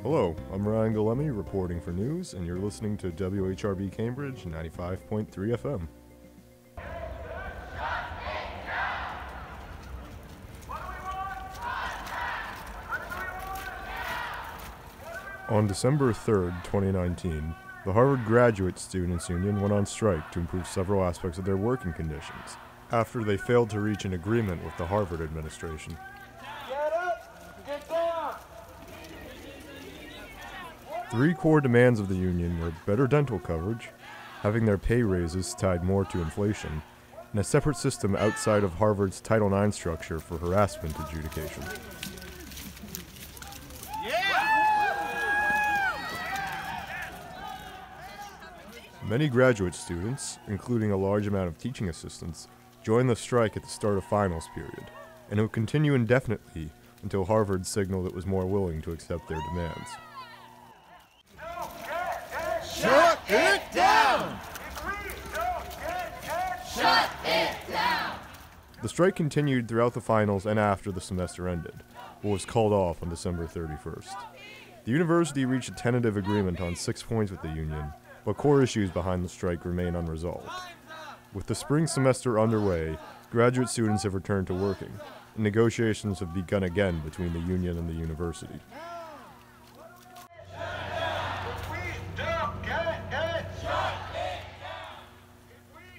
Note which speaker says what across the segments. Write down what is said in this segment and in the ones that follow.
Speaker 1: Hello, I'm Ryan Golemme reporting for news, and you're listening to WHRB Cambridge 95.3 FM. On December 3rd, 2019, the Harvard Graduate Students Union went on strike to improve several aspects of their working conditions, after they failed to reach an agreement with the Harvard administration.
Speaker 2: Get up! Get down!
Speaker 1: Three core demands of the union were better dental coverage, having their pay raises tied more to inflation, and a separate system outside of Harvard's Title IX structure for harassment adjudication. Many graduate students, including a large amount of teaching assistants, joined the strike at the start of finals period, and it would continue indefinitely until Harvard signaled it was more willing to accept their demands.
Speaker 2: Shut it down!
Speaker 3: Shut it down!
Speaker 1: The strike continued throughout the finals and after the semester ended, but was called off on December 31st. The university reached a tentative agreement on 6 points with the union, but core issues behind the strike remain unresolved. With the spring semester underway, graduate students have returned to working, and negotiations have begun again between the union and the university.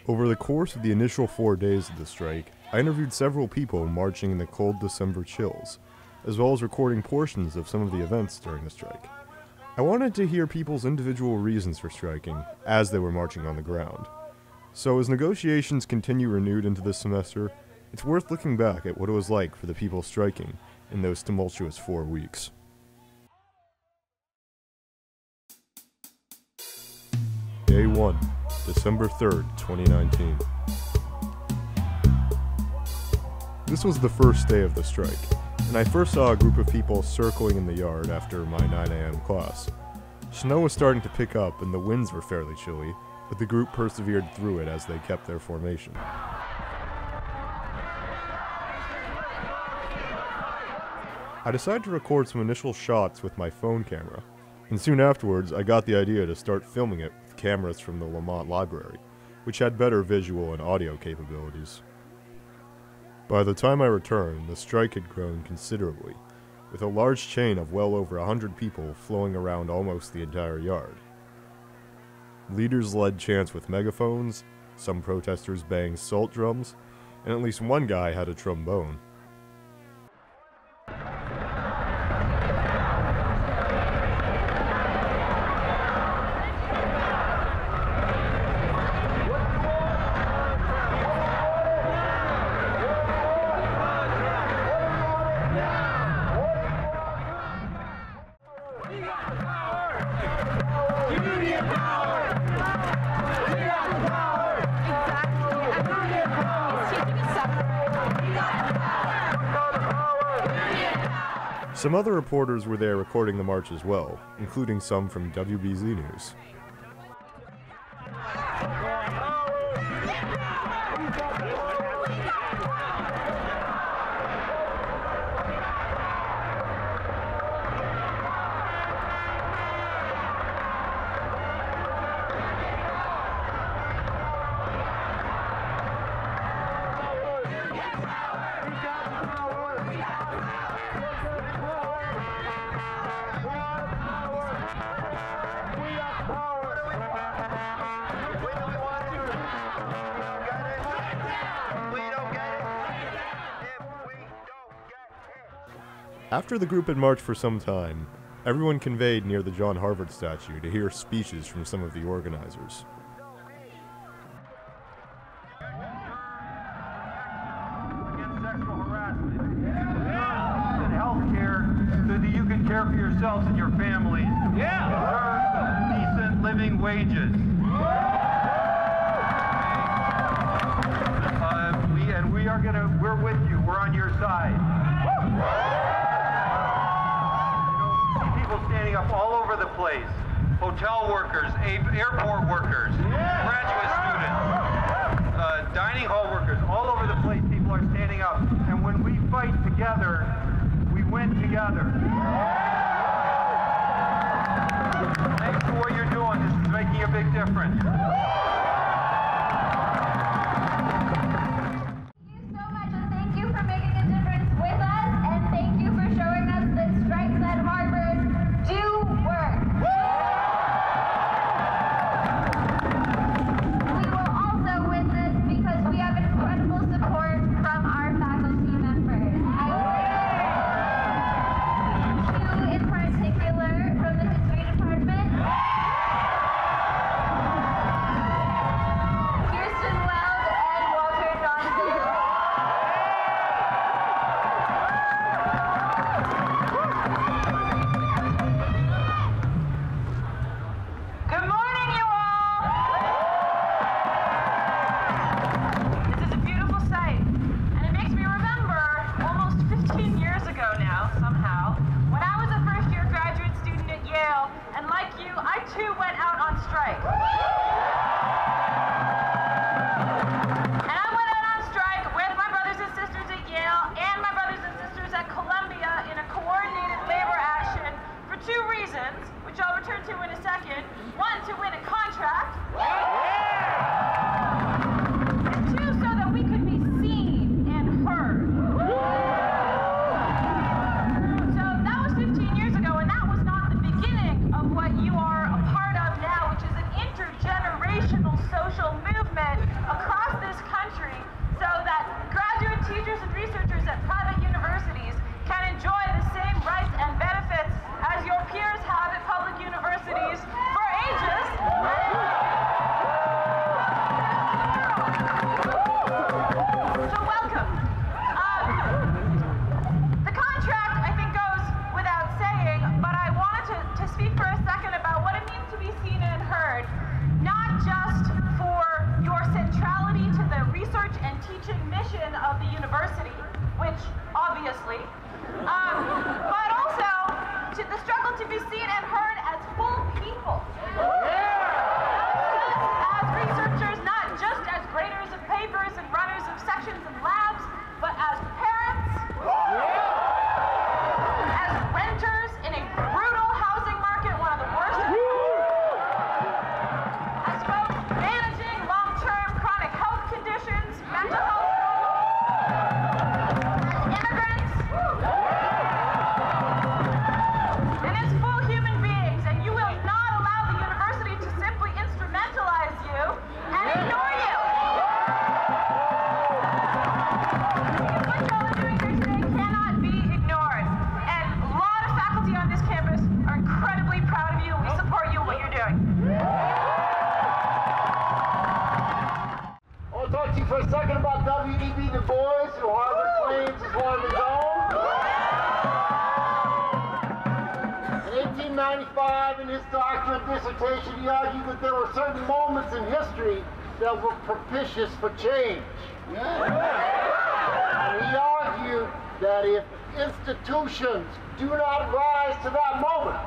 Speaker 1: Over the course of the initial 4 days of the strike, I interviewed several people marching in the cold December chills, as well as recording portions of some of the events during the strike. I wanted to hear people's individual reasons for striking as they were marching on the ground. So as negotiations continue renewed into this semester, it's worth looking back at what it was like for the people striking in those tumultuous 4 weeks. Day 1, December 3rd, 2019. This was the first day of the strike, and I first saw a group of people circling in the yard after my 9 a.m. class. Snow was starting to pick up and the winds were fairly chilly, but the group persevered through it as they kept their formation. I decided to record some initial shots with my phone camera, and soon afterwards I got the idea to start filming it with cameras from the Lamont Library, which had better visual and audio capabilities. By the time I returned, the strike had grown considerably, with a large chain of well over 100 people flowing around almost the entire yard. Leaders led chants with megaphones, some protesters banged salt drums, and at least one guy had a trombone. Some other reporters were there recording the march as well, including some from WBZ News. After the group had marched for some time, everyone conveyed near the John Harvard statue to hear speeches from some of the organizers.
Speaker 4: Against sexual harassment. And health care so that you can care for yourselves and your families. Deserve decent living wages. We're with you. We're on your side. People standing up all over the place. Hotel workers, airport workers, graduate students, dining hall workers, all over the place. People are standing up. And when we fight together, we win together. Thanks for what you're doing. This is making a big difference.
Speaker 3: Thank you so much, and thank you for making a difference with us, and thank you for showing us that strikes at Harvard do work. We will also win this because we have incredible support from our faculty members. Two in particular from the history department. Kirsten Weld and Walter Johnson.
Speaker 5: Good morning, you all! This is a beautiful sight, and it makes me remember almost 15 years ago now, somehow, when I was a first-year graduate student at Yale, and like you, I too went out on strike. And I went out on strike with my brothers and sisters at Yale and my brothers and sisters at Columbia in a coordinated labor action for two reasons, which I'll return to in a second. One, to win a contract. And two, so that we could be seen and heard. So that was 15 years ago, and that was not the beginning of what you are a part of now, which is an intergenerational social movement across this country so that graduate teachers and researchers at private universities can enjoy the same rights and benefits as your peers have at public universities for ages. So welcome. The contract, I think, goes without saying, but I wanted to speak for a second about what it means to be seen and heard, not just for your centrality to the research and teaching mission of the university, which obviously, but also to the struggle to be seen and heard as full people. As researchers, not just as graders of papers and runners of sections and labs, but as parents, as renters in a brutal housing market, one of the worst in the world, as folks managing long-term chronic health conditions, mental health problems, as immigrants, and as full human beings. And you will not allow the university to simply instrumentalize you and ignore you. Because what y'all are doing here today cannot be ignored. And a lot of faculty on this campus are incredibly proud of you, and we support you in what you're doing.
Speaker 6: I want to talk to you for a second about W.E.B. Du Bois, who Harvard claims is one of his own. In 1895, in his doctorate dissertation, he argued that there were certain moments in history that were propitious for change. And he argued that if institutions do not rise to that moment,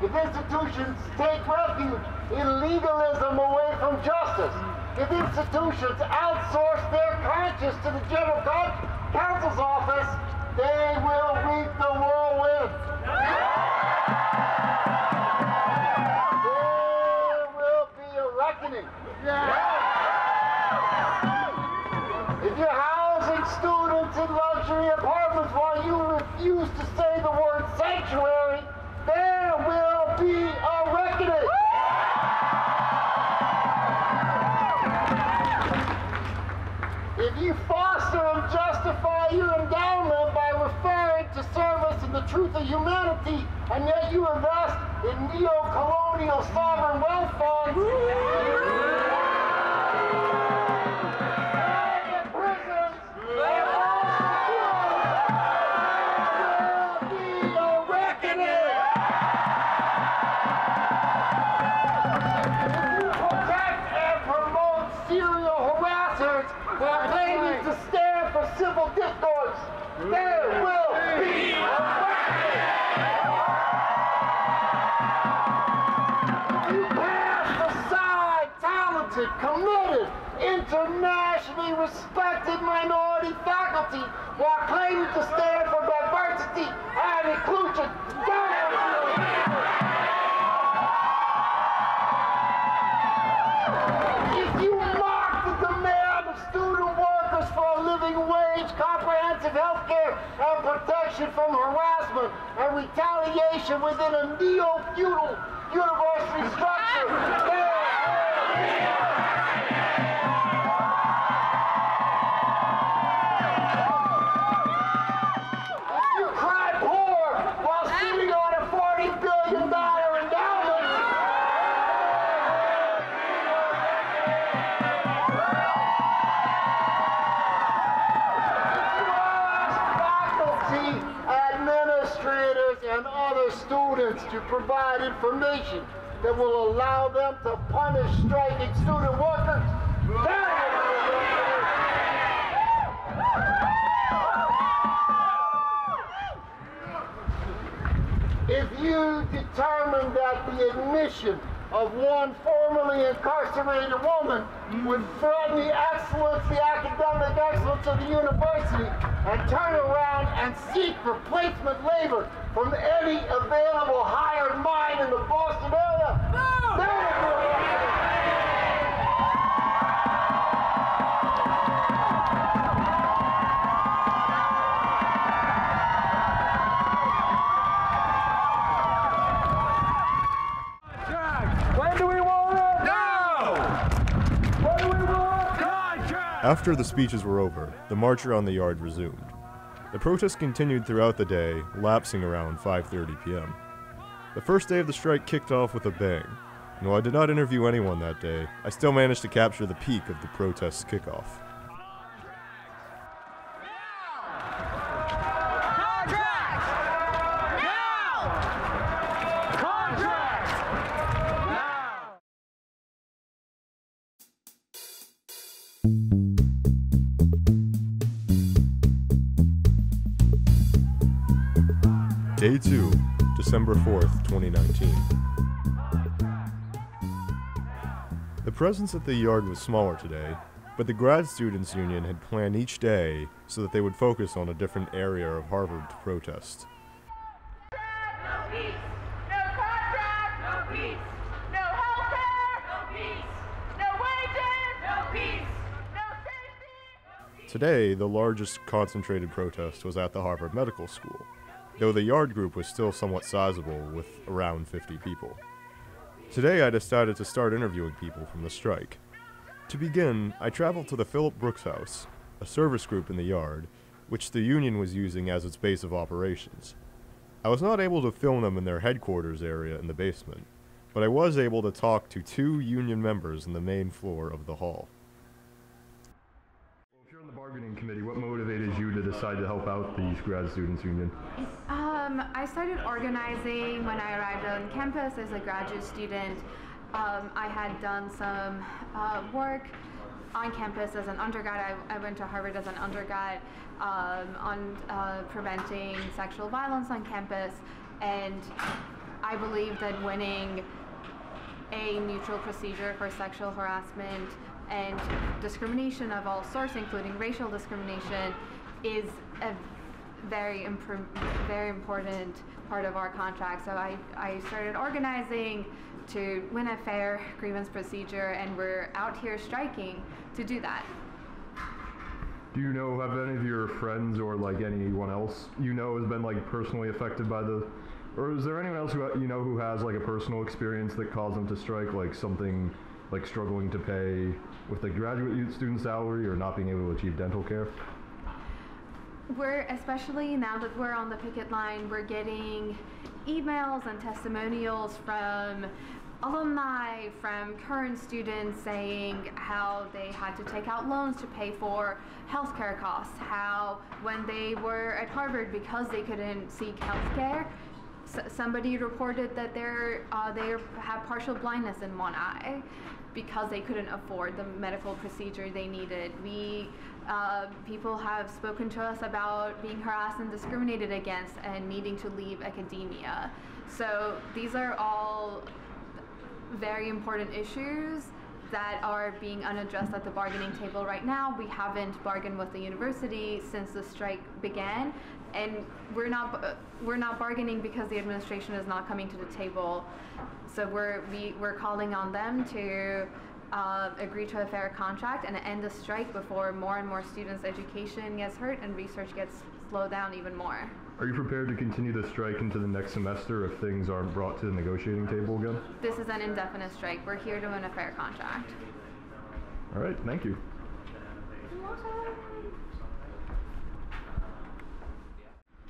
Speaker 6: if institutions take refuge in legalism away from justice, if institutions outsource their conscience to the General Counsel's office, they will reap the whirlwind. There will be a reckoning. If you're housing students in luxury apartments while you refuse to say the word sanctuary, there will be a reckoning. If you foster and justify your endowment by referring to service and the truth of humanity, and yet you invest in neo-colonial sovereign wealth funds, and prisons, there will be a reckoning. If you protect and promote serial harassers while claiming to stand for civil discourse, there will be a reckoning. You pass aside talented, committed, internationally respected minority faculty while claiming to stand for diversity and inclusion. There will be a reckoning. of health care and protection from harassment and retaliation within a neo-feudal university structure. If you cry poor while sitting on a $40 billion endowment, faculty, administrators, and other students to provide information that will allow them to punish striking student workers. If you determine that the admission of one formerly incarcerated woman would threaten the excellence, the academic excellence of the university, and turn around and seek replacement labor from any available hired mind in the Boston area, there would be a
Speaker 1: After the speeches were over, the march around the yard resumed. The protest continued throughout the day, lapsing around 5:30 p.m. The first day of the strike kicked off with a bang, and while I did not interview anyone that day, I still managed to capture the peak of the protest's kickoff. Day 2, December 4th, 2019. The presence at the yard was smaller today, but the grad students union had planned each day so that they would focus on a different area of Harvard to protest.
Speaker 3: No peace, no contract, no peace, no health care, no peace, no wages, no peace, no safety.
Speaker 1: Today, the largest concentrated protest was at the Harvard Medical School, though the yard group was still somewhat sizable with around 50 people. Today I decided to start interviewing people from the strike. To begin, I traveled to the Philip Brooks House, a service group in the yard, which the union was using as its base of operations. I was not able to film them in their headquarters area in the basement, but I was able to talk to 2 union members in the main floor of the hall. Well, if you're on the bargaining committee, what motivated you to decide to help out these grad students union?
Speaker 7: I started organizing when I arrived on campus as a graduate student. I had done some work on campus as an undergrad. I went to Harvard as an undergrad on preventing sexual violence on campus, and I believe that winning a neutral procedure for sexual harassment and discrimination of all sorts, including racial discrimination, is a very important part of our contract. So I started organizing to win a fair grievance procedure, and we're out here striking to do that.
Speaker 1: Do you know, have any of your friends or like anyone else you know has been like personally affected by the, or is there anyone else who you know who has like a personal experience that caused them to strike, like something like struggling to pay with the graduate student salary or not being able to achieve dental care?
Speaker 7: We're, especially now that we're on the picket line, we're getting emails and testimonials from alumni, from current students saying how they had to take out loans to pay for healthcare costs, how when they were at Harvard, because they couldn't seek healthcare, somebody reported that they have partial blindness in one eye because they couldn't afford the medical procedure they needed. People have spoken to us about being harassed and discriminated against and needing to leave academia. So these are all very important issues that are being unaddressed at the bargaining table right now. We haven't bargained with the university since the strike began, and we're not bargaining because the administration is not coming to the table. So we're calling on them to agree to a fair contract and end the strike before more and more students' education gets hurt and research gets slowed down even more.
Speaker 1: Are you prepared to continue the strike into the next semester if things aren't brought to the negotiating table again?
Speaker 7: This is an indefinite strike. We're here to win a fair contract.
Speaker 1: All right, thank you.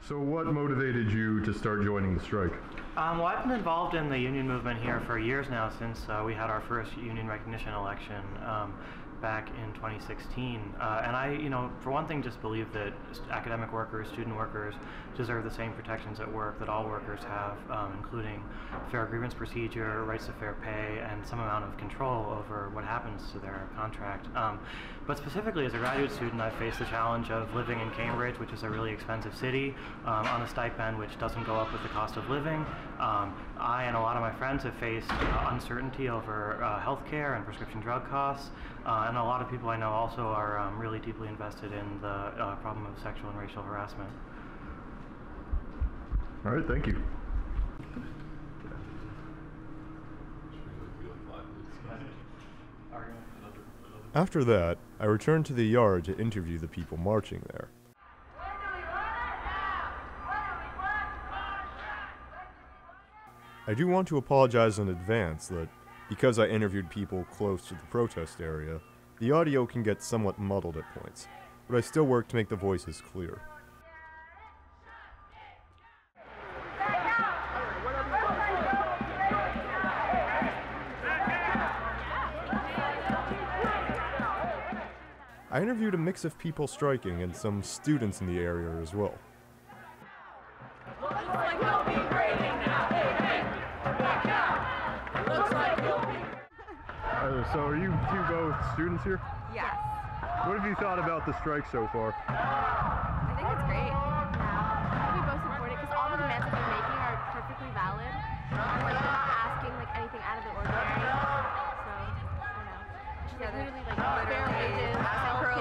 Speaker 1: So what motivated you to start joining the strike?
Speaker 8: Well, I've been involved in the union movement here for years now, since we had our first union recognition election back in 2016. And I, for one thing, just believe that academic workers, student workers, deserve the same protections at work that all workers have, including fair grievance procedure, rights to fair pay, and some amount of control over what happens to their contract. But specifically, as a graduate student, I've faced the challenge of living in Cambridge, which is a really expensive city, on a stipend which doesn't go up with the cost of living. I and a lot of my friends have faced uncertainty over healthcare and prescription drug costs, and a lot of people I know also are really deeply invested in the problem of sexual and racial harassment.
Speaker 1: All right, thank you. After that, I returned to the yard to interview the people marching there. I do want to apologize in advance that, because I interviewed people close to the protest area, the audio can get somewhat muddled at points, but I still work to make the voices clear. I interviewed a mix of people striking and some students in the area as well. So are you two both students here?
Speaker 9: Yes.
Speaker 1: What have you thought about the strike so far?
Speaker 9: I think it's great. Yeah. We both support it because all the demands that they're making are perfectly valid. And like they're not asking like anything out of the ordinary. So I don't know. Yeah, literally like fair wages,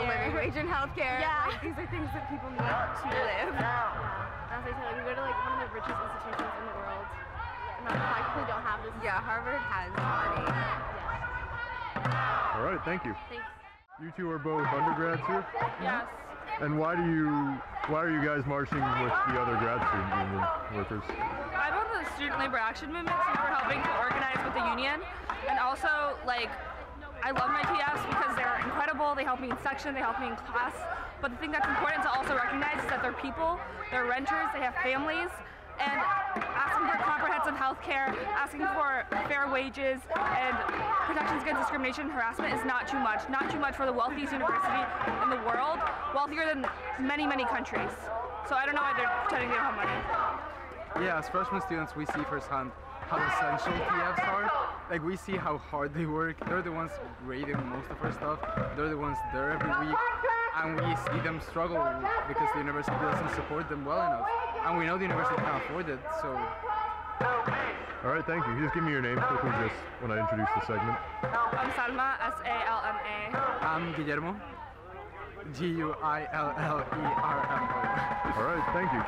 Speaker 9: living wage and healthcare. Yeah. Like, these are things that people need to live. Yeah. As I said, like, we go to like one of the richest institutions in the world. And like practically don't have this. Yeah, Harvard has money.
Speaker 1: All right, thank you.
Speaker 9: Thanks.
Speaker 1: You two are both undergrads here?
Speaker 9: Yes.
Speaker 1: And why are you guys marching with the other grad student union workers?
Speaker 10: I'm on the Student Labor Action Movement, so we're helping to organize with the union. And also, like, I love my TFs because they're incredible. They help me in section, they help me in class. But the thing that's important to also recognize is that they're people, they're renters, they have families, and asking for comprehensive health care, asking for fair wages, and protections against discrimination and harassment is not too much. Not too much for the wealthiest university in the world, wealthier than many, many countries. So I don't know why they're pretending they don't have money.
Speaker 11: Yeah, as freshman students, we see firsthand how essential TFs are. Like, we see how hard they work. They're the ones grading most of our stuff. They're the ones there every week. And we see them struggle because the university doesn't support them well enough. And we know the university can't afford it, so...
Speaker 1: All right, thank you. Just give me your name quickly just when I introduce the segment.
Speaker 10: I'm Salma, S-A-L-M-A.
Speaker 11: I'm Guillermo, Guillermo.
Speaker 1: All right, thank you.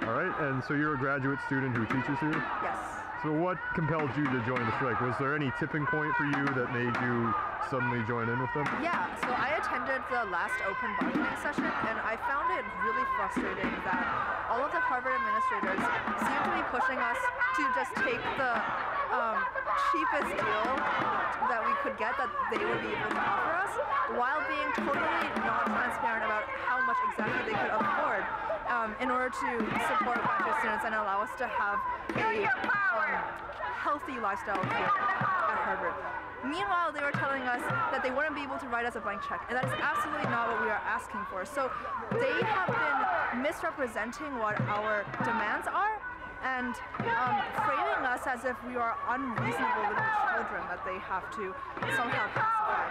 Speaker 1: All right, and so you're a graduate student who teaches here?
Speaker 9: Yes.
Speaker 1: So what compelled you to join the strike? Was there any tipping point for you that made you suddenly join in with them?
Speaker 9: Yeah, so I attended the last open bargaining session, and I found it really frustrating that all of the Harvard administrators seem to be pushing us to just take the cheapest deal that we could get that they would be able to offer us, while being totally non-transparent about how much exactly they could afford in order to support graduate students and allow us to have a healthy lifestyle here at Harvard. Meanwhile, they were telling us that they wouldn't be able to write us a blank check, and that is absolutely not what we are asking for. So they have been misrepresenting what our demands are and framing us as if we are unreasonable little children that they have to somehow pacify.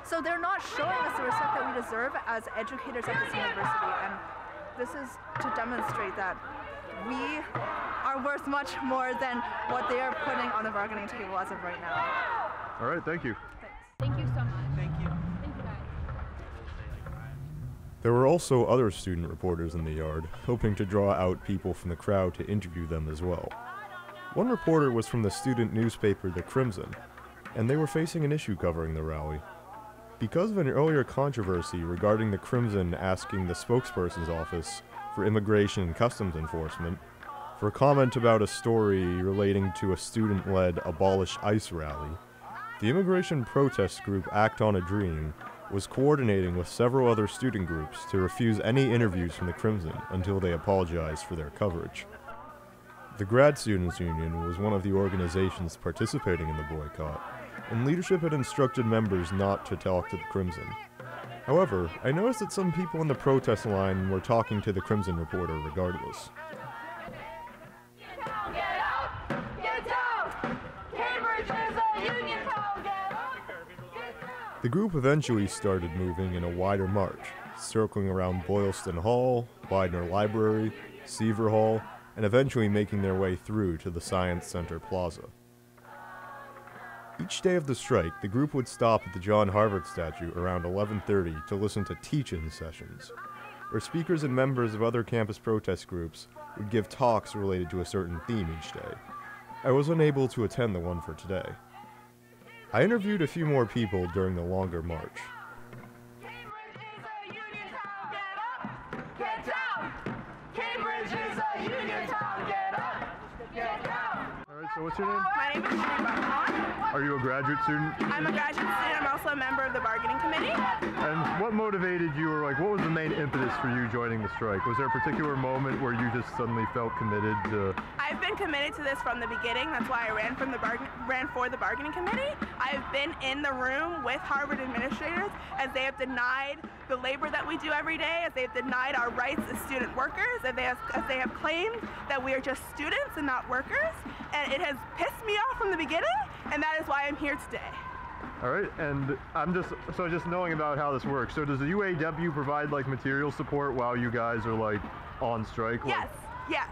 Speaker 9: So they're not showing us the respect that we deserve as educators at this university, and this is to demonstrate that we are worth much more than what they are putting on the bargaining table as of right now.
Speaker 1: All right, thank you.
Speaker 9: Thanks. Thank you so much.
Speaker 11: Thank you.
Speaker 9: Thank you, guys.
Speaker 1: There were also other student reporters in the yard, hoping to draw out people from the crowd to interview them as well. One reporter was from the student newspaper The Crimson, and they were facing an issue covering the rally. Because of an earlier controversy regarding the Crimson asking the spokesperson's office for Immigration and Customs Enforcement for a comment about a story relating to a student-led Abolish ICE rally, the immigration protest group Act on a Dream was coordinating with several other student groups to refuse any interviews from the Crimson until they apologized for their coverage. The Grad Students Union was one of the organizations participating in the boycott, and leadership had instructed members not to talk to the Crimson. However, I noticed that some people in the protest line were talking to the Crimson reporter regardless. The group eventually started moving in a wider march, circling around Boylston Hall, Widener Library, Seaver Hall, and eventually making their way through to the Science Center Plaza. Each day of the strike, the group would stop at the John Harvard statue around 11:30 to listen to teach-in sessions, where speakers and members of other campus protest groups would give talks related to a certain theme each day. I was unable to attend the one for today. I interviewed a few more people during the longer march. Alright, so what's your name?
Speaker 12: My name is Shani.
Speaker 1: Are you a graduate student?
Speaker 12: I'm a graduate student. I'm also a member of the bargaining committee.
Speaker 1: And what motivated you, or what was the main impetus for you joining the strike? Was there a particular moment where you just suddenly felt committed to...
Speaker 12: I've been committed to this from the beginning. That's why I ran for the bargaining committee. I've been in the room with Harvard administrators as they have denied the labor that we do every day, as they have denied our rights as student workers, as they have claimed that we are just students and not workers. And it has pissed me off from the beginning, and that is why I'm here today.
Speaker 1: All right, and just knowing about how this works. So does the UAW provide like material support while you guys are like on strike?
Speaker 12: Yes, yes.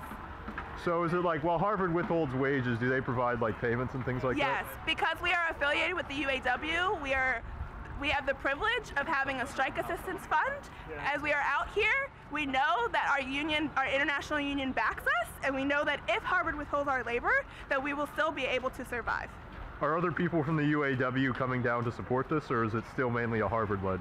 Speaker 1: So is it like while Harvard withholds wages, do they provide like payments and things like that?
Speaker 12: Yes, because we are affiliated with the UAW, we have the privilege of having a strike assistance fund. As we are out here, we know that our union, our international union backs us, and we know that if Harvard withholds our labor, that we will still be able to survive.
Speaker 1: Are other people from the UAW coming down to support this, or is it still mainly a Harvard-led?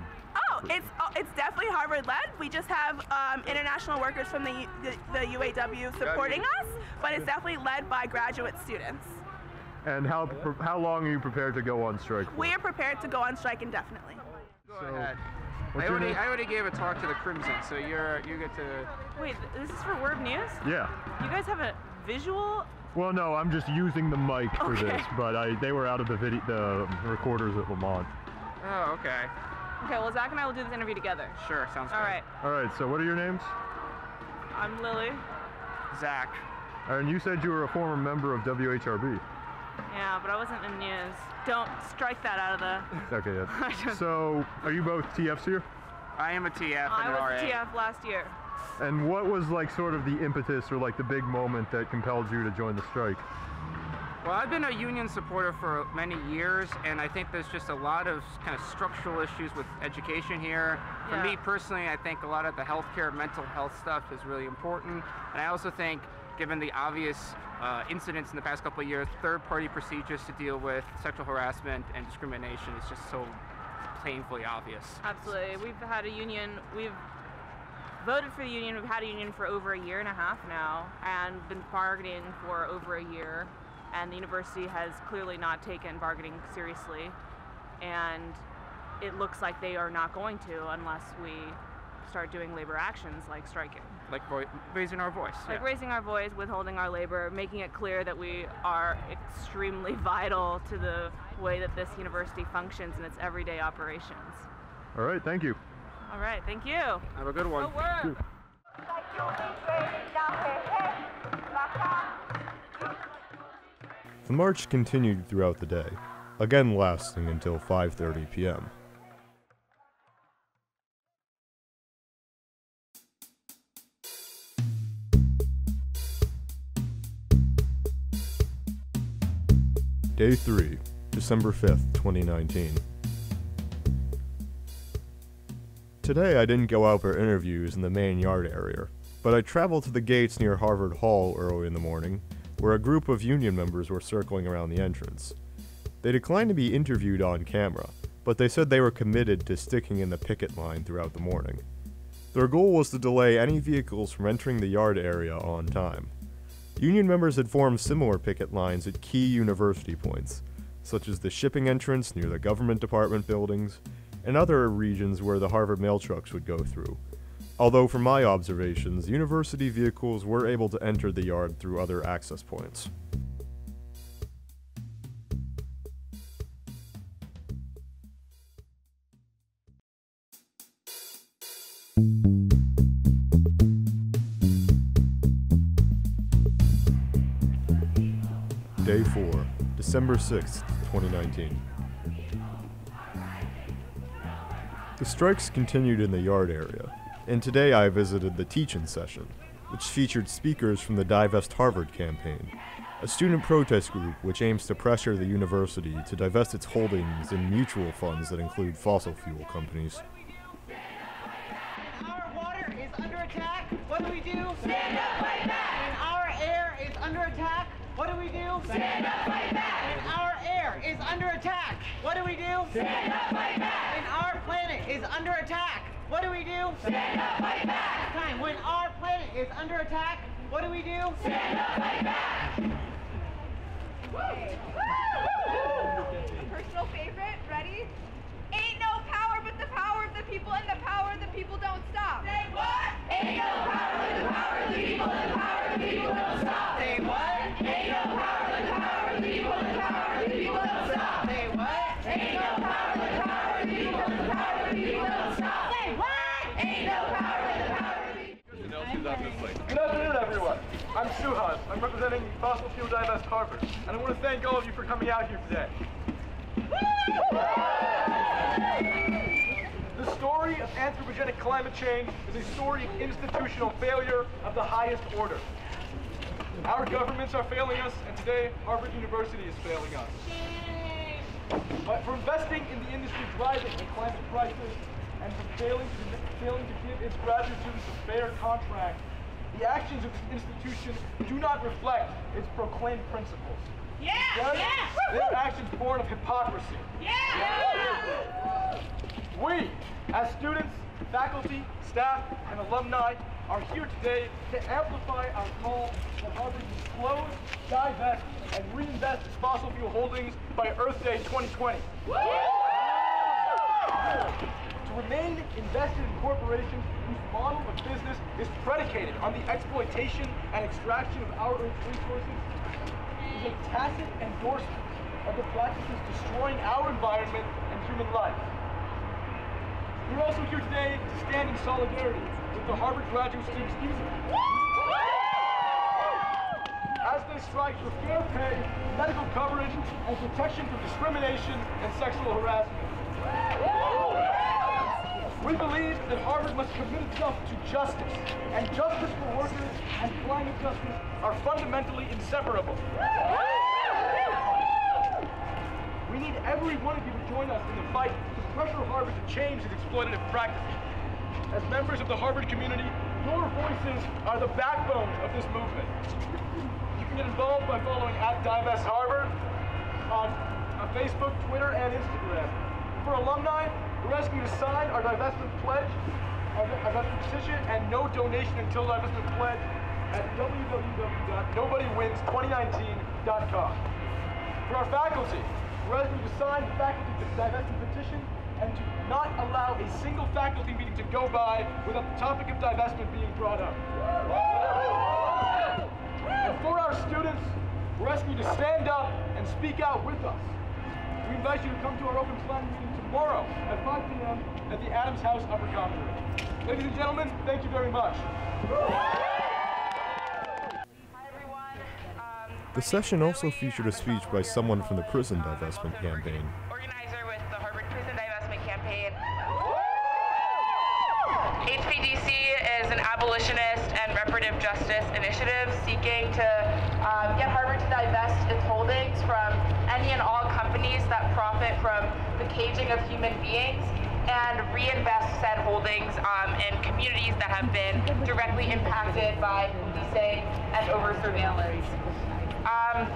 Speaker 12: Oh, it's definitely Harvard-led. We just have international workers from the UAW supporting us, but it's definitely led by graduate students.
Speaker 1: And how long are you prepared to go on strike for?
Speaker 12: We are prepared to go on strike indefinitely.
Speaker 11: Go ahead. I already gave a talk to the Crimson, so you get to...
Speaker 13: Wait, this is for WHRB News?
Speaker 1: Yeah.
Speaker 13: You guys have a visual?
Speaker 1: Well, no, I'm just using the mic for this, but they were out of the recorders at Lamont.
Speaker 11: Oh, okay.
Speaker 13: Okay, well, Zach and I will do this interview together.
Speaker 11: Sure, sounds good.
Speaker 13: All right.
Speaker 1: All right, so what are your names?
Speaker 13: I'm Lily.
Speaker 11: Zach.
Speaker 1: And you said you were a former member of WHRB.
Speaker 13: Yeah, but I wasn't in news. Don't strike that out of the...
Speaker 1: Okay, yeah. So, are you both TFs here?
Speaker 11: I am a TF and
Speaker 13: I
Speaker 11: an
Speaker 13: was
Speaker 11: RA.
Speaker 13: a TF last year.
Speaker 1: And what was like sort of the impetus or like the big moment that compelled you to join the strike?
Speaker 11: Well, I've been a union supporter for many years, and I think there's just a lot of kind of structural issues with education here. For me personally, I think a lot of the healthcare, mental health stuff is really important. And I also think, given the obvious incidents in the past couple of years, third-party procedures to deal with sexual harassment and discrimination is just so painfully obvious.
Speaker 13: Absolutely. We've had a union, we've voted for the union, we've had a union for over 1.5 years now, and been bargaining for over a year. And the university has clearly not taken bargaining seriously, and it looks like they are not going to unless we start doing labor actions like striking.
Speaker 11: Like raising our voice.
Speaker 13: Like raising our voice, withholding our labor, making it clear that we are extremely vital to the way that this university functions in its everyday operations.
Speaker 1: All right, thank you.
Speaker 13: All right, thank you.
Speaker 11: Have a good one.
Speaker 13: Go WHRB.
Speaker 1: The march continued throughout the day, again lasting until 5:30 p.m. Day 3, December 5th, 2019. Today I didn't go out for interviews in the main yard area, but I traveled to the gates near Harvard Hall early in the morning, where a group of union members were circling around the entrance. They declined to be interviewed on camera, but they said they were committed to sticking in the picket line throughout the morning. Their goal was to delay any vehicles from entering the yard area on time. Union members had formed similar picket lines at key university points, such as the shipping entrance near the government department buildings, and other regions where the Harvard mail trucks would go through. Although from my observations, university vehicles were able to enter the yard through other access points. Day 4, December 6th, 2019. The strikes continued in the yard area, and today I visited the teach-in session, which featured speakers from the Divest Harvard campaign, a student protest group which aims to pressure the university to divest its holdings in mutual funds that include fossil fuel companies.
Speaker 2: Our water is under attack. What do we do? Stand up, fight back. And our air is under attack. What do we do? Stand up, fight back. And our air is under attack. What do we do? Stand up, fight back. And our planet is under attack. What do we do? Stand up, fight back. Time. When our planet is under attack, what do we do? Stand up, fight back.
Speaker 9: Personal favorite, ready? Ain't no power but the power of the people, and the power of the people don't stop. Say what? Ain't no power but the power of the people, and the power of the people don't stop.
Speaker 2: Say what?
Speaker 9: Ain't no power but the power of the people, and the power of the people don't stop.
Speaker 2: Say what?
Speaker 9: Ain't no power but the power of the people, and the power of the people don't stop.
Speaker 2: Say what?
Speaker 9: Ain't no power but the power of the people.
Speaker 14: Good afternoon, everyone. I'm Suhan. I'm representing Fossil Fuel Divest Harvard, and I want to thank all of you for coming out here today. The story of anthropogenic climate change is a story of institutional failure of the highest order. Our governments are failing us, and today Harvard University is failing us. But for investing in the industry driving the climate crisis and for failing to give its graduate students a fair contract, the actions of this institution do not reflect its proclaimed principles. Instead, they are actions born of hypocrisy. We, as students, faculty, staff, and alumni, are here today to amplify our call that Harvard disclose, divest, and reinvest its fossil fuel holdings by Earth Day 2020. To remain invested in corporations whose model of business is predicated on the exploitation and extraction of our Earth's resources is a tacit endorsement of the practices destroying our environment and human life. We're also here today to stand in solidarity with the Harvard Graduate Students' Union as they strike for fair pay, medical coverage, and protection from discrimination and sexual harassment. We believe that Harvard must commit itself to justice, and justice for workers and climate justice are fundamentally inseparable. We need every one of you to join us in the fight to pressure Harvard to change its exploitative practices. As members of the Harvard community, your voices are the backbone of this movement. You can get involved by following @DivestHarvard on Facebook, Twitter, and Instagram. For alumni, we're asking you to sign our divestment pledge, our divestment petition, and no donation until divestment pledge at www.nobodywins2019.com. For our faculty, we're asking you to sign the faculty divestment petition and to not allow a single faculty meeting to go by without the topic of divestment being brought up. And for our students, we're asking you to stand up and speak out with us. We invite you to come to our open planning meeting tomorrow at 5 p.m. at the Adams House Upper Common Room. Ladies and gentlemen, thank you very much.
Speaker 1: The session also featured a speech by someone from the prison divestment campaign.
Speaker 15: Organizer with the Harvard Prison Divestment Campaign. HPDC is an abolitionist and reparative justice initiative seeking to get Harvard to divest its holdings from any and all companies that profit from the caging of human beings and reinvest said holdings in communities that have been directly impacted by policing and over-surveillance. I'm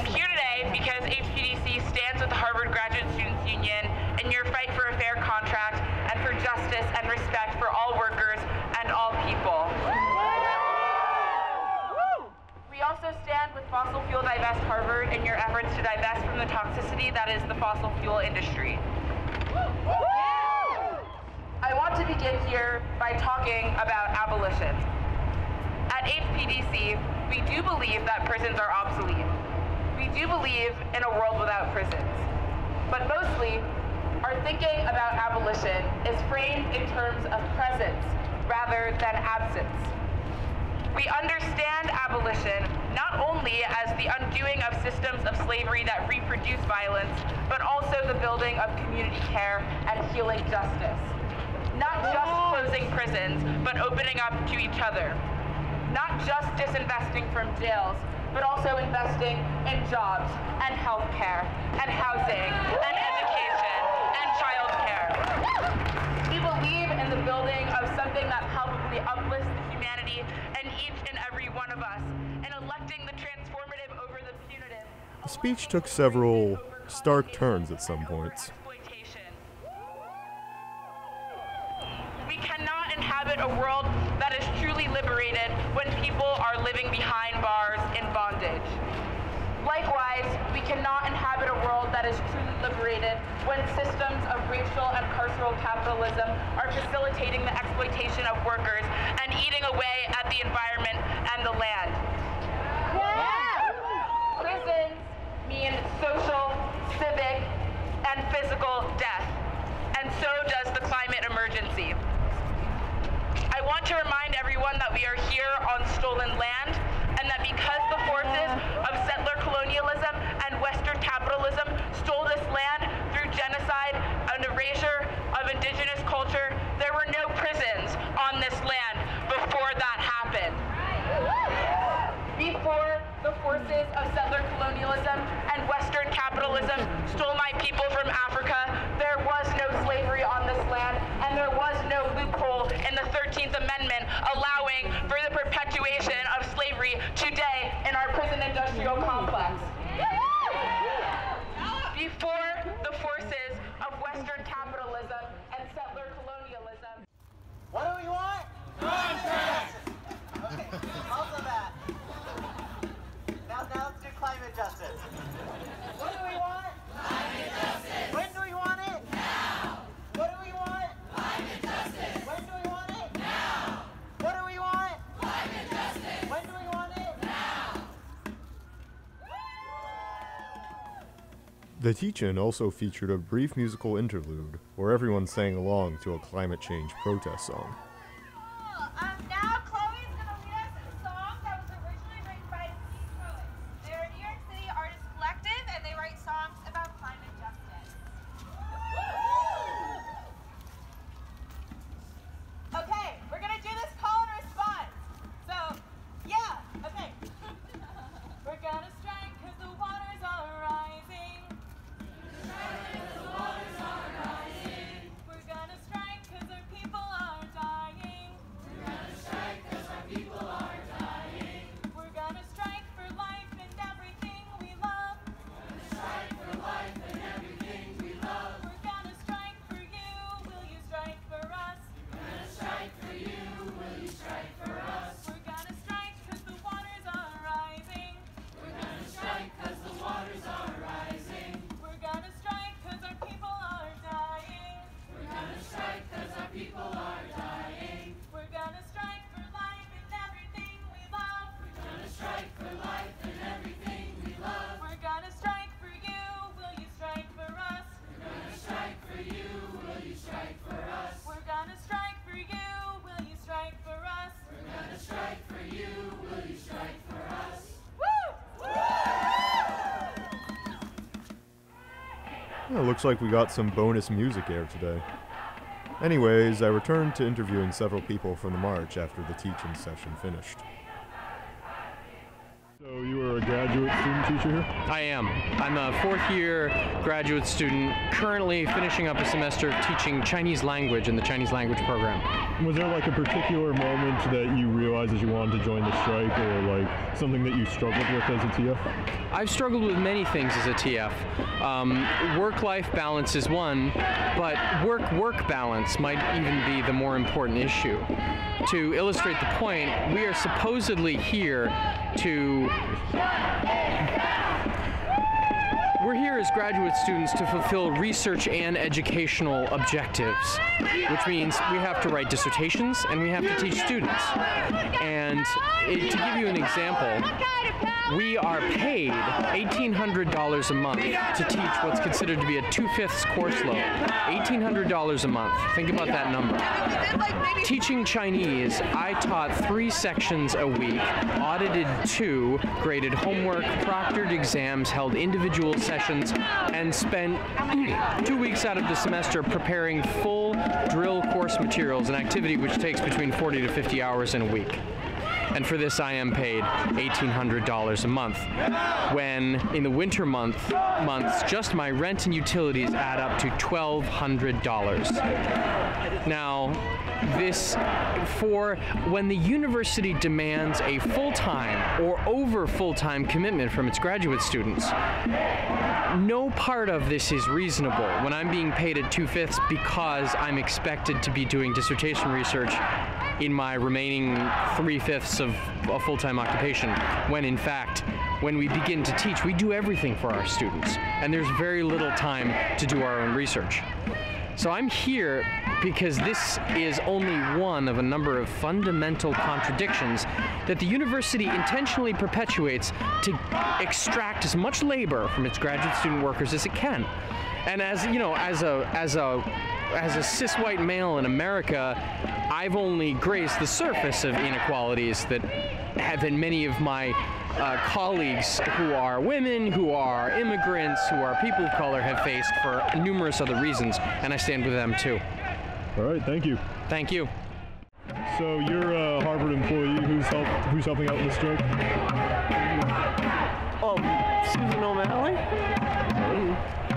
Speaker 15: here today today because HGSU stands with the Harvard Graduate Students Union in your fight for a fair contract and for justice and respect for all workers and all people. We also stand with Fossil Fuel Divest Harvard in your efforts to divest from the toxicity that is the fossil fuel industry. I want to begin here by talking about abolition. At HPDC, we do believe that prisons are obsolete. We do believe in a world without prisons. But mostly, our thinking about abolition is framed in terms of presence rather than absence. We understand abolition not only as the undoing of systems of slavery that reproduce violence, but also the building of community care and healing justice. Not just closing prisons, but opening up to each other. Not just disinvesting from jails, but also investing in jobs and health care and housing and education and child care. We believe in the building of something that palpably uplifts the humanity in each and every one of us, and electing the transformative over the punitive.
Speaker 1: The speech took several stark turns at some points.
Speaker 15: We cannot inhabit a world that is truly liberated when people are living behind bars in bondage. Likewise, we cannot inhabit a world that is truly liberated when systems of racial and carceral capitalism are facilitating the exploitation of workers and eating away at the environment and the land. Prisons mean social, civic, and physical death, and so does the climate emergency. I want to remind everyone that we are here on stolen land, and that because the forces of settler colonialism and Western capitalism stole this land through genocide and erasure of indigenous culture, there were no prisons on this land before that happened. Before the forces of settler colonialism and Western capitalism stole my people from Africa, there was no slavery on this land, and there was no loophole in the 13th Amendment allowing for the perpetuation of slavery today in our prison industrial complex. Before the forces of Western capitalism and settler colonialism.
Speaker 2: What do we want? Contracts! Okay, also that. Now let's do climate justice. What do we want? Climate justice! When do we want it? Now! What do we want? Climate justice! When do we want it? Now! What do we want? Climate justice! When do we want it? Now!
Speaker 1: The teach-in also featured a brief musical interlude where everyone sang along to a climate change protest song.
Speaker 5: Now Chloe's going to lead us in a song that was originally written by Steve Cohen. They're a New York City artist collective, and they write songs about climate justice. Okay, we're going to do this call and response. So, yeah, okay. We're going to strike because the waters are rising. We're going to strike because our people are dying. We're going to strike because our people are dying. We're going to strike for life and everything we love. We're going to strike for life and everything we love. We're going to strike for you. Will you strike for us? We're going to strike for you. Will you strike for us? We're going to strike because the waters are rising. We're going to strike because the waters are rising. We're going to strike because our people are dying. We're going to strike because our people are dying. We're going to strike for life and everything we love. We're going to strike for life and everything we love. We're going to strike for you. Will you strike for us? We're going to strike for you. Will you strike for us? We're going to strike for you. Will you strike for us? We're going to strike for you. Will you strike for us? Woo!
Speaker 1: Well, it looks like we got some bonus music air today. Anyways, I returned to interviewing several people from the march after the teach-in session finished. So you were a graduate student teacher here?
Speaker 16: I am. I'm a fourth-year graduate student, currently finishing up a semester teaching Chinese language in the Chinese language program.
Speaker 1: Was there like a particular moment that you realized that you wanted to join the strike, or like something that you struggled with as a TF?
Speaker 16: I've struggled with many things as a TF. Work-life balance is one, but work-work balance might even be the more important issue. To illustrate the point, we are supposedly here to... We're here as graduate students to fulfill research and educational objectives, which means we have to write dissertations and we have to teach students. And to give you an example, we are paid $1,800 a month to teach what's considered to be a 2/5 course load. $1,800 a month. Think about that number. Teaching Chinese, I taught 3 sections a week, audited 2, graded homework, proctored exams, held individual sessions, and spent 2 weeks out of the semester preparing full drill course materials, an activity which takes between 40 to 50 hours in a week. And for this I am paid $1,800 a month, when in the winter months, just my rent and utilities add up to $1,200. Now, this, for when the university demands a full-time or over full-time commitment from its graduate students, no part of this is reasonable when I'm being paid at 2/5 because I'm expected to be doing dissertation research in my remaining 3/5 of a full-time occupation, when in fact, when we begin to teach, we do everything for our students, and there's very little time to do our own research. So I'm here because this is only one of a number of fundamental contradictions that the university intentionally perpetuates to extract as much labor from its graduate student workers as it can. And as you know, as a cis white male in America, I've only grazed the surface of inequalities that many of my colleagues who are women, who are immigrants, who are people of color have faced for numerous other reasons, and I stand with them too.
Speaker 1: All right, thank you.
Speaker 16: Thank you.
Speaker 1: So you're a Harvard employee who's helping out in the strike?
Speaker 17: Susan O'Malley.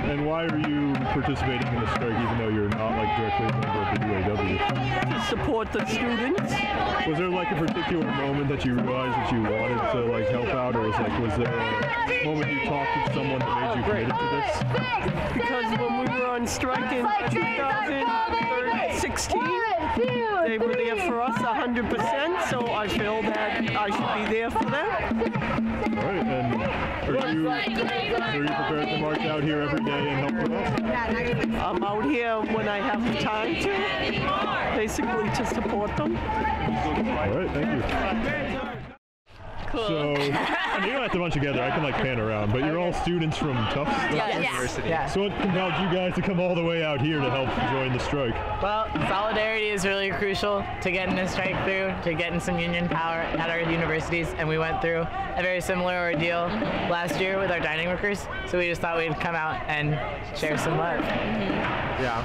Speaker 1: And why are you participating in the strike even though you're not like directly a member of the UAW?
Speaker 17: To support the students.
Speaker 1: Was there like a particular moment that you realized that you wanted to like help out, or was there a moment you talked to someone that made you committed to this?
Speaker 17: Because when we were on strike in 2016, they were there for us 100%, so I feel that I should be there for them.
Speaker 1: All right, and are you prepared to march out here every day and help them out?
Speaker 17: I'm out here when I have the time to, basically to support them.
Speaker 1: All right, thank you.
Speaker 17: Cool.
Speaker 1: So, I mean, you don't have to bunch together. I can like pan around, but you're all students from Tufts University.
Speaker 18: Yeah.
Speaker 1: So what compelled you guys to come all the way out here to help join the strike?
Speaker 18: Well, solidarity is really crucial to getting this strike through, to getting some union power at our universities, and we went through a very similar ordeal last year with our dining workers, so we just thought we'd come out and share some love.
Speaker 19: Yeah.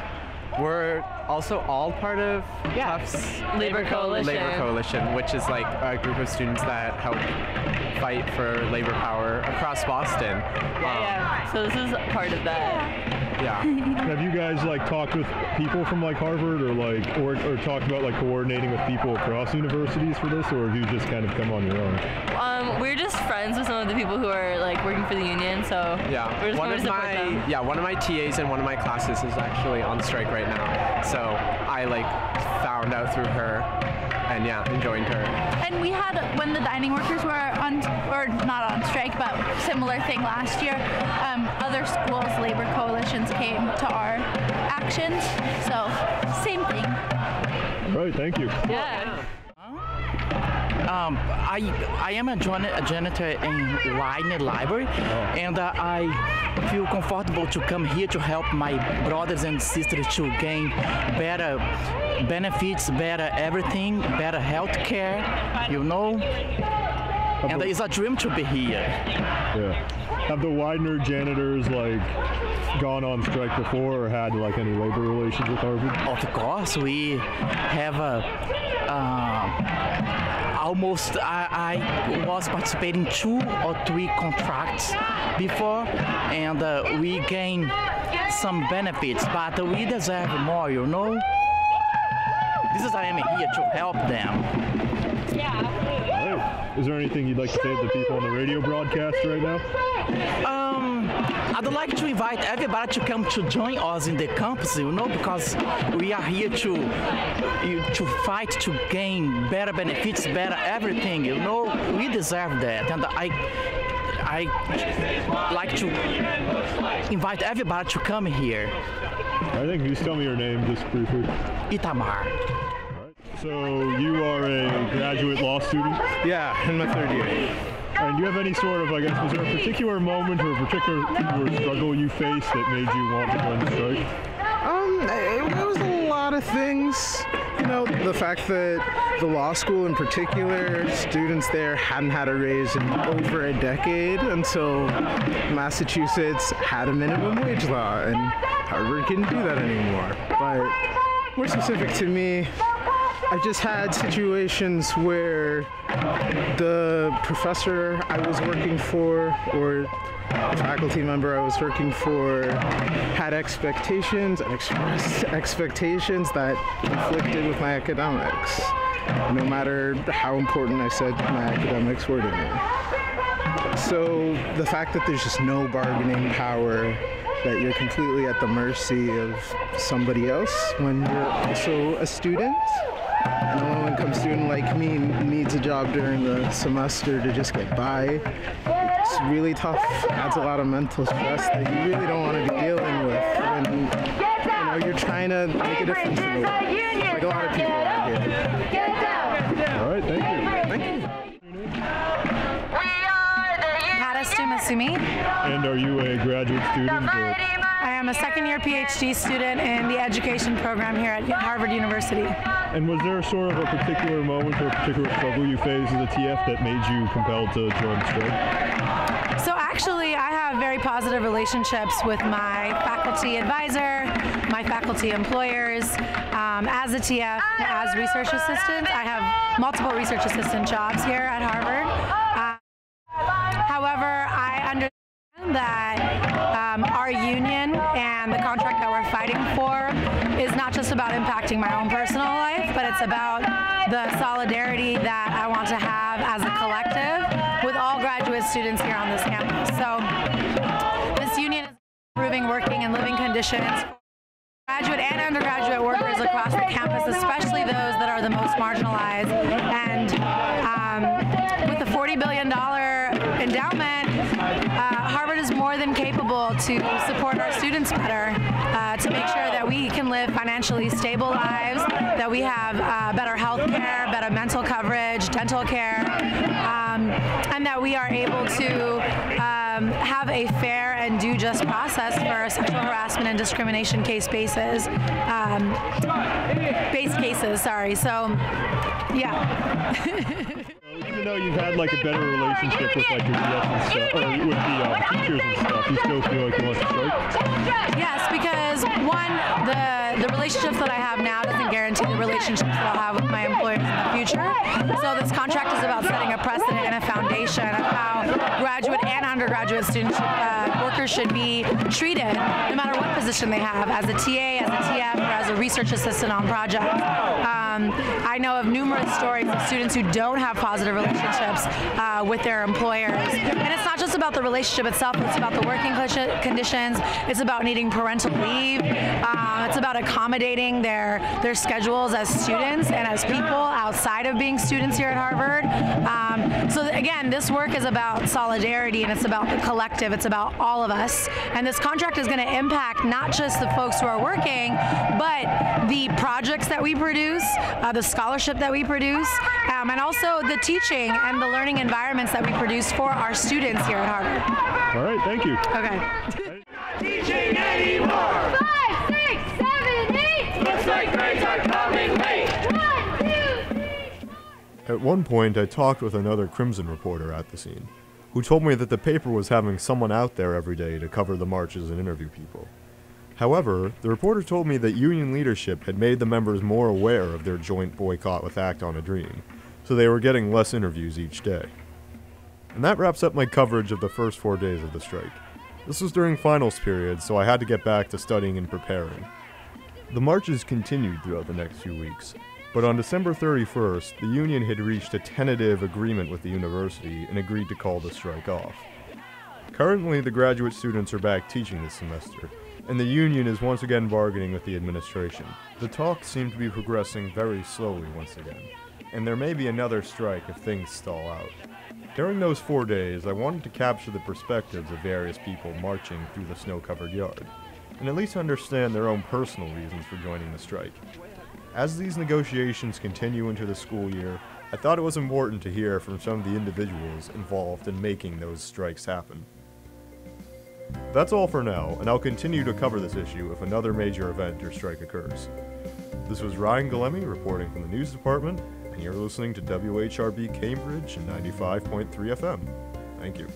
Speaker 19: We're also all part of Tufts
Speaker 18: Labor
Speaker 19: Coalition, which is like a group of students that help fight for labor power across Boston.
Speaker 18: So this is part of that.
Speaker 19: Yeah.
Speaker 1: Have you guys like talked with people from like Harvard or talked about like coordinating with people across universities for this, or have you just kind of come on your own?
Speaker 20: We're just friends with some of the people who are like working for the union, so we're just going to support them.
Speaker 19: Yeah, one of my TAs in one of my classes is actually on strike right now, so I like found out through her and joined her.
Speaker 21: And we had, when the dining workers were not on strike, but similar thing last year, other schools' labor coalitions came to our actions, so same thing.
Speaker 1: All right, thank you.
Speaker 20: Yeah.
Speaker 22: I am a janitor in Widener Library, and I feel comfortable to come here to help my brothers and sisters to gain better benefits, better everything, better health care, you know. And it's a dream to be here.
Speaker 1: Yeah. Have the Widener janitors like gone on strike before or had like any labor relations with Harvard?
Speaker 22: Of course, we have almost. I was participating 2 or 3 contracts before, and we gain some benefits, but we deserve more, you know. This is I am here to help them.
Speaker 1: Yeah, absolutely. Right. Is there anything you'd like to say to the people on the radio broadcast right now?
Speaker 22: I'd like to invite everybody to come to join us in the campus, you know, because we are here to fight to gain better benefits, better everything, you know. We deserve that, and I like to invite everybody to come here.
Speaker 1: I think just tell me your name just briefly.
Speaker 22: Itamar.
Speaker 1: So you are a graduate law student?
Speaker 4: Yeah, in my 3rd year.
Speaker 1: And do you have any sort of, I guess, was there a particular moment or a particular struggle you faced that made you want to join the strike?
Speaker 4: It was a lot of things. You know, the fact that the law school in particular, students there hadn't had a raise in over a decade until Massachusetts had a minimum wage law, and Harvard couldn't do that anymore. But more specific to me, I've just had situations where the professor I was working for or the faculty member I was working for had expectations and expressed expectations that conflicted with my academics, no matter how important I said my academics were to me. So the fact that there's just no bargaining power, that you're completely at the mercy of somebody else when you're also a student, and a low-income student like me needs a job during the semester to just get by. It's really tough. Adds a lot of mental stress that you really don't want to be dealing with when you're trying to make a difference in the world, like a lot of people are here.
Speaker 1: All right, thank you.
Speaker 4: Thank you.
Speaker 6: Masumi.
Speaker 1: And are you a graduate student? Or?
Speaker 6: I am a 2nd-year PhD student in the education program here at Harvard University.
Speaker 1: And was there sort of a particular moment or a particular struggle you faced as a TF that made you compelled to join the strike?
Speaker 6: So actually, I have very positive relationships with my faculty advisor, my faculty employers. As a TF, as research assistant, I have multiple research assistant jobs here at Harvard. However, I understand that our union and the contract that we're fighting for is not just about impacting my own personal life, but it's about the solidarity that I want to have as a collective with all graduate students here on this campus. So this union is improving working and living conditions for graduate and undergraduate workers across the campus, especially those that are the most marginalized. And with the $40 billion endowment, Harvard is more than capable to support our students better, to make sure that we can live financially stable lives, that we have better health care, better mental coverage, dental care, and that we are able to have a fair and due just process for sexual harassment and discrimination cases. So, yeah.
Speaker 1: Even though you've had like a better relationship with like your TF and stuff, or with the teachers and stuff, you still feel like you want to strike?
Speaker 6: Yes, because one, the relationships that I have now doesn't guarantee the relationships that I'll have with my employers in the future. So this contract is about setting a precedent and a foundation of how graduate and undergraduate students, workers should be treated, no matter what position they have, as a TA, as a TF, or as a research assistant on projects. I know of numerous stories of students who don't have positive relationships with their employers. And it's not just about the relationship itself, it's about the working conditions, it's about needing parental leave, it's about accommodating their schedules as students and as people outside of being students here at Harvard. So again, this work is about solidarity and it's about the collective, it's about all of us. And this contract is going to impact not just the folks who are working, but the projects that we produce, the scholarship that we produce, and also the teaching and the learning environments that we produce for our students here at Harvard.
Speaker 1: All right, thank you.
Speaker 6: Okay.
Speaker 3: Teaching anymore. 5, 6, 7, 8. Looks like grades are coming late. 1, 2, 3, 4.
Speaker 1: At one point, I talked with another Crimson reporter at the scene. who told me that the paper was having someone out there every day to cover the marches and interview people. However, the reporter told me that union leadership had made the members more aware of their joint boycott with Act on a Dream, so they were getting less interviews each day. And that wraps up my coverage of the first 4 days of the strike. This was during finals period, so I had to get back to studying and preparing. The marches continued throughout the next few weeks, but on December 31st, the union had reached a tentative agreement with the university and agreed to call the strike off. Currently, the graduate students are back teaching this semester, and the union is once again bargaining with the administration. The talks seem to be progressing very slowly once again, and there may be another strike if things stall out. During those 4 days, I wanted to capture the perspectives of various people marching through the snow-covered yard, and at least understand their own personal reasons for joining the strike. As these negotiations continue into the school year, I thought it was important to hear from some of the individuals involved in making those strikes happen. That's all for now, and I'll continue to cover this issue if another major event or strike occurs. This was Ryan Golemme reporting from the news department, and you're listening to WHRB Cambridge 95.3 FM. Thank you.